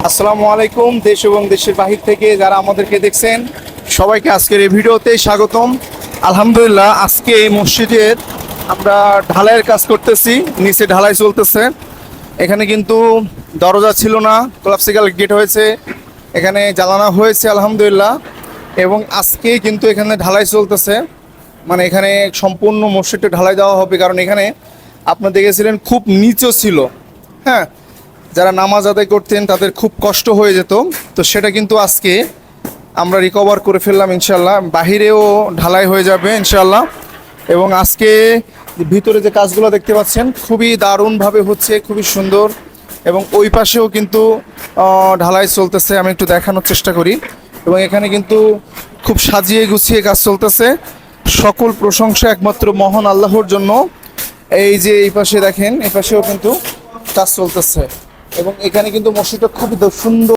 আসসালামু আলাইকুম। দেশ এবং দেশের বাহির থেকে যারা আমাদেরকে দেখছেন সবাইকে আজকের এই ভিডিওতে স্বাগতম। আলহামদুলিল্লাহ, আজকে এই মসজিদের আমরা ঢালাইয়ের কাজ করতেছি, নিচে ঢালাই চলতেছে। এখানে কিন্তু দরজা ছিল না, কোলাপসিক্যাল গেট হয়েছে, এখানে জ্বালানো হয়েছে আলহামদুলিল্লাহ। এবং আজকেই কিন্তু এখানে ঢালাই চলতেছে, মানে এখানে সম্পূর্ণ মসজিদটা ঢালাই দেওয়া হবে। কারণ এখানে আপনারা দেখেছিলেন খুব নিচু ছিল, হ্যাঁ, যারা নামাজ আদায় করতেন তাদের খুব কষ্ট হয়ে যেত। তো সেটা কিন্তু আজকে আমরা রিকভার করে ফেললাম ইনশাল্লাহ। বাহিরেও ঢালাই হয়ে যাবে ইনশাল্লাহ। এবং আজকে ভিতরে যে কাজগুলো দেখতে পাচ্ছেন খুবই দারুণভাবে হচ্ছে, খুবই সুন্দর। এবং ওই পাশেও কিন্তু ঢালাই চলতেছে, আমি একটু দেখানোর চেষ্টা করি। এবং এখানে কিন্তু খুব সাজিয়ে গুছিয়ে কাজ চলতেছে। সকল প্রশংসা একমাত্র মহান আল্লাহর জন্য। এই যে এই পাশে দেখেন, এই পাশেও কিন্তু কাজ চলতেছে। এবং এখানে কিন্তু মসজিদটা খুবই সুন্দর।